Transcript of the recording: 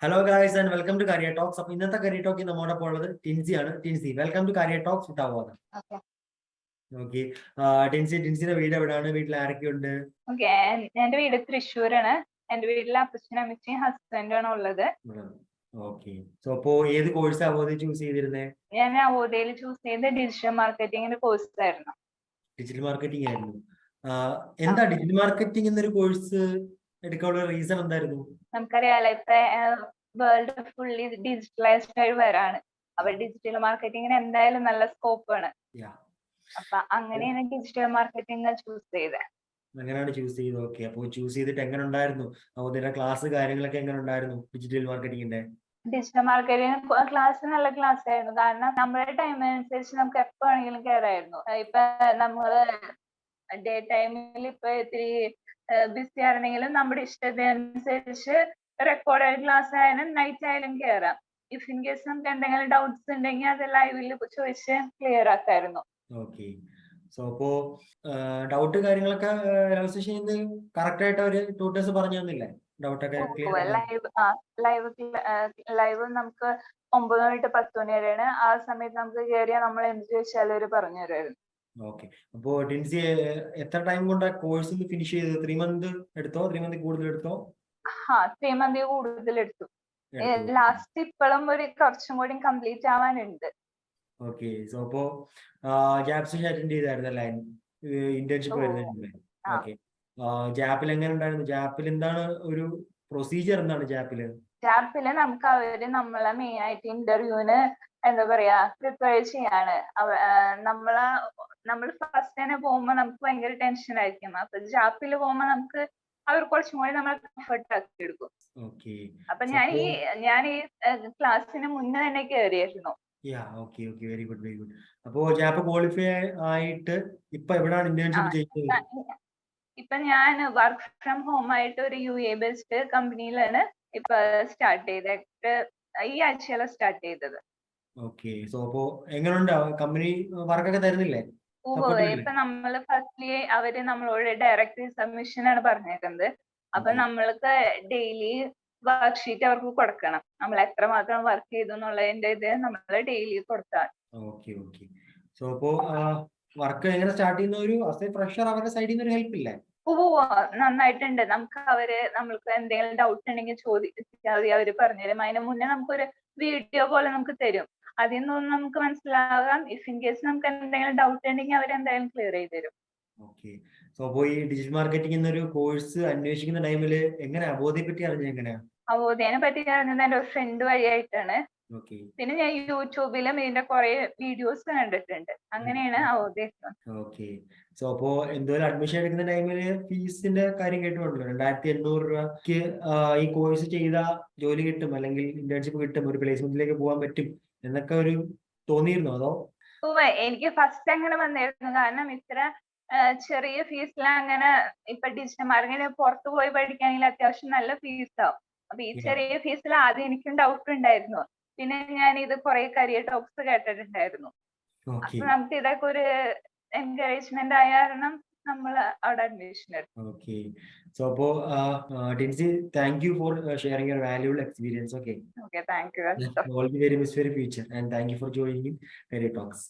Hello guys and welcome to career talks. അപ്പൊ ഇന്നത്തെ career ടോക്കിൽ നമ്മോടൊപ്പം ഉള്ളത് ടിൻസി ആണ്. Tincy, welcome to career talks with Avodha. Okay, ടിൻസിയുടെ വീട് എവിടെയാണ്? വീട്ടിൽ ആരൊക്കെ ഉണ്ട്? ഓക്കെ, എന്റെ വീട് തൃശ്ശൂരാണ്. എന്റെ വീട്ടിൽ അപ്പച്ചനും അമ്മച്ചിയും ഹസ്ബൻഡും ആണ് ഉള്ളത്. ഓക്കെ, സോ അപ്പോ ഏത് കോഴ്സ് അവോധ ചൂസ് ചെയ്തിരുന്നേ? ഞാൻ അവോധയിൽ ചൂസ് ചെയ്ത ഡിജിറ്റൽ മാർക്കറ്റിംഗിന്റെ കോഴ്സ് ആയിരുന്നു. ഡിജിറ്റൽ മാർക്കറ്റിംഗ് ആയിരുന്നു. എന്താ ഡിജിറ്റൽ മാർക്കറ്റിംഗ് എന്നൊരു കോഴ്സ് എടുക്കാനുള്ള റീസൺ എന്തായിരുന്നു? നമുക്കറിയാലോ, ഇപ്പൊ വേൾഡ് ഫുള്ളി ഡിജിറ്റലൈസ്ഡ് ആയി വരാണ്. അപ്പൊ ഡിജിറ്റൽ മാർക്കറ്റിംഗിന് എന്തായാലും നല്ല സ്കോപ്പ് ആണ്. അപ്പൊ അങ്ങനെയാണ് ഡിജിറ്റൽ മാർക്കറ്റിംഗ് ചൂസ് ചെയ്തത്. അങ്ങനെയാണ് ചൂസ് ചെയ്തത്. ഓക്കെ, അപ്പോൾ ചൂസ് ചെയ്തിട്ട് എങ്ങനെ ഉണ്ടായിരുന്നു? അവോധയുടെ ക്ലാസ് കാര്യങ്ങളൊക്കെ എങ്ങനെ ഉണ്ടായിരുന്നു? ഡിജിറ്റൽ മാർക്കറ്റിംഗിന്റെ ഡിജിറ്റൽ മാർക്കറ്റിംഗ് ക്ലാസ് നല്ല ക്ലാസ് ആയിരുന്നു. കാരണം നമ്മുടെ ടൈമിനനുസരിച്ച് നമുക്ക് എപ്പോ വേണമെങ്കിലും കയറായിരുന്നു. ഇപ്പൊ നമ്മള് ഡേ ടൈമിൽ ഇപ്പൊ ഇത്തിരി ബിസി ആയിരുന്നെങ്കിലും നമ്മുടെ ഇഷ്ടത്തിനനുസരിച്ച് റെക്കോർഡഡ് ക്ലാസ് ആയാലും നൈറ്റ് ആയാലും കയറാം. ഇഫ് ഇൻ കേസ് നമുക്ക് എന്തെങ്കിലും ഡൗട്ട്സ് ഉണ്ടെങ്കിൽ അത് ലൈവിൽ ചോദിച്ച് ക്ലിയർ ആക്കായിരുന്നു. ഓക്കെ, സോ അപ്പോ ഡൗട്ട് കാര്യങ്ങളൊക്കെ രജിസ്ട്രേഷൻ ചെയ്ത് കറക്റ്റ് ആയിട്ട് അവര് ട്യൂട്ടേഴ്സ് പറഞ്ഞു തന്നില്ലേ? ഡൗട്ടൊക്കെ ലൈവ് നമുക്ക് 9 to 10 മണി വരെയാണ്. ആ സമയത്ത് നമുക്ക് കയറിയാൽ നമ്മൾ എന്ത് ചോദിച്ചാലും അവര് പറഞ്ഞു തരുമായിരുന്നു. ഓക്കെ, അപ്പോ ടിൻസി എത്ര ടൈം കൊണ്ട് കോഴ്സ് ഫിനിഷ് ചെയ്തത്? 3 month എടുത്തോ? 3 month കൂടുതൽ എടുത്തോ? 3 month കൂടുതൽ എടുത്തു. ലാസ്റ്റ് ഇപ്പോഴും കുറച്ചും കൂടി കംപ്ലീറ്റ് ആവാനുണ്ട്. ഓക്കെ, സോ അപ്പോ ജാപ്സ് അറ്റൻഡ് ചെയ്തായിരുന്നല്ലേ? ഇന്റേൺഷിപ്പ് വരുന്നുണ്ട്. ഓക്കെ, ജാപ്പിൽ എങ്ങനെ ഉണ്ടായിരുന്നു? ജാപ്പിൽ എന്താണ് ഒരു പ്രൊസീജിയർ? എന്താണ് ജാപ്പില് നമുക്ക് അവര് നമ്മളെ മെയിൻ ആയിട്ട് ഇന്റർവ്യൂവിന് എന്താ പറയാ പ്രിപ്പയർ ചെയ്യാണ്. നമ്മൾ ഫസ്റ്റ് തന്നെ പോകുമ്പോ നമുക്ക് ഭയങ്കര ടെൻഷൻ ആയിരിക്കും. അപ്പൊ ജാപ്പിൽ പോകുമ്പോ നമുക്ക് അവർ കുറച്ചും കൂടി നമ്മളെ കംഫർട്ട് ആക്കി എടുക്കും. അപ്പൊ ഞാൻ ഈ ക്ലാസ്സിന് മുന്നേ തന്നെ കയറിയായിരുന്നു. Very good, very good. അപ്പോ ജാപ്പ് ക്വാളിഫൈ ആയിട്ട് ഇപ്പൊ എവിടെയാണ് ഇന്റേൺഷിപ്പ് ചെയ്യുന്നത്? ഇപ്പൊ ഞാൻ വർക്ക് ഫ്രം ഹോം ആയിട്ട് ഒരു UAE ബേസ്ഡ് കമ്പനിയിലാണ് ഇപ്പൊ സ്റ്റാർട്ട് ചെയ്തിട്ട് ഈ ആഴ്ചയിലാണ് സ്റ്റാർട്ട് ചെയ്തത്. ഓക്കെ, സോ അപ്പോ എങ്ങനെയുണ്ട് കമ്പനി വർക്കൊക്കെ തരുന്നില്ലേ? ഇപ്പൊ നമ്മള് ഫസ്റ്റ്ലി അവര് നമ്മളോട് ഡയറക്റ്റ് സബ്മിഷൻ ആണ് പറഞ്ഞേക്കുന്നത്. അപ്പൊ നമ്മൾക്ക് ഡെയിലി വർക്ക് ഷീറ്റ് അവർക്ക് കൊടുക്കണം. നമ്മൾ എത്രമാത്രം വർക്ക് ചെയ്തു എന്നുള്ളതിന്റെ ഇത് നമ്മൾ ഡെയിലി കൊടുത്താൽ. ഓക്കെ, സോ അപ്പോ വർക്ക് എങ്ങനെ സ്റ്റാർട്ട് ചെയ്യുന്ന ഒരു ഫ്രഷർ അവരുടെ സൈഡിൽ നിന്ന് ഒരു ഹെൽപ്പ് ഇല്ലേ? നന്നായിട്ടുണ്ട്. നമ്മൾക്ക് എന്തെങ്കിലും ഡൗട്ട് ഉണ്ടെങ്കിൽ ചോദിച്ചാൽ അവര് പറഞ്ഞുതരും. അതിന് മുന്നേ നമുക്കൊരു വീഡിയോ പോലെ നമുക്ക് തരും. അതിൽ നിന്നൊന്നും നമുക്ക് മനസ്സിലാകാം. ഇഫ് ഇൻ കേസ് നമുക്ക് എന്തെങ്കിലും ഡൗട്ട് ഉണ്ടെങ്കിൽ അവരെന്തായാലും ക്ലിയർ ചെയ്ത് തരും. ഓക്കെ, സോ അപ്പോ ഈ ഡിജിറ്റൽ മാർക്കറ്റിംഗ് എന്നൊരു കോഴ്സ് അന്വേഷിക്കുന്ന ടൈമില് എങ്ങനെ അവോധയെ പറ്റി അറിഞ്ഞത്? എങ്ങനെയാ അവോധയെ പറ്റി അറിഞ്ഞത്? എന്റെ ഒരു ഫ്രണ്ട് വഴിയായിട്ടാണ്. പിന്നെ ഞാൻ യൂട്യൂബിലും ഇതിന്റെ കുറെ വീഡിയോസ് കണ്ടിട്ടുണ്ട്. അങ്ങനെയാണ് അവോധ. ഓക്കെ, സോ അപ്പോ എന്തോരം അഡ്മിഷൻ എടുക്കുന്ന ടൈമില് ഫീസിന്റെ കാര്യം കേട്ടുണ്ടല്ലോ. 2800 രൂപയ്ക്ക് ഈ കോഴ്സ് ചെയ്താൽ ജോലി കിട്ടും, അല്ലെങ്കിൽ ഇന്റേൺഷിപ്പ് കിട്ടും, ഒരു പ്ലേസ്മെന്റിലേക്ക് പോകാൻ പറ്റും എന്നൊക്കെ ഒരു തോന്നിയിരുന്നോ? അതോ? എനിക്ക് ഫസ്റ്റ് അങ്ങനെ വന്നിരുന്നു. കാരണം ഇത്ര ചെറിയ ഫീസിൽ അങ്ങനെ ഇപ്പൊ ഡിജിറ്റൽ മാർക്കറ്റിംഗ് പുറത്തു പോയി പഠിക്കുകയാണെങ്കിൽ അത്യാവശ്യം നല്ല ഫീസ് ആവും. അപ്പൊ ഈ ചെറിയ ഫീസിൽ ആദ്യം എനിക്കും ഡൗട്ട് ഉണ്ടായിരുന്നു. പിന്നെ ഞാൻ ഇത് കുറെ കരിയർ ടോക്സ് കേട്ടിട്ടുണ്ടായിരുന്നു. അപ്പൊ നമുക്ക് ഇതൊക്കെ ഒരു എൻകറേജ്മെന്റ് ആയ കാരണം നമ്മൾ അവിടെ അഡ്മിഷൻ എടുത്തു. ഓക്കെ, സോ അപ്പോ Tincy, thank you for sharing your valuable experience. Okay, thank you. All the very best for your future and thank you for joining Career Talks.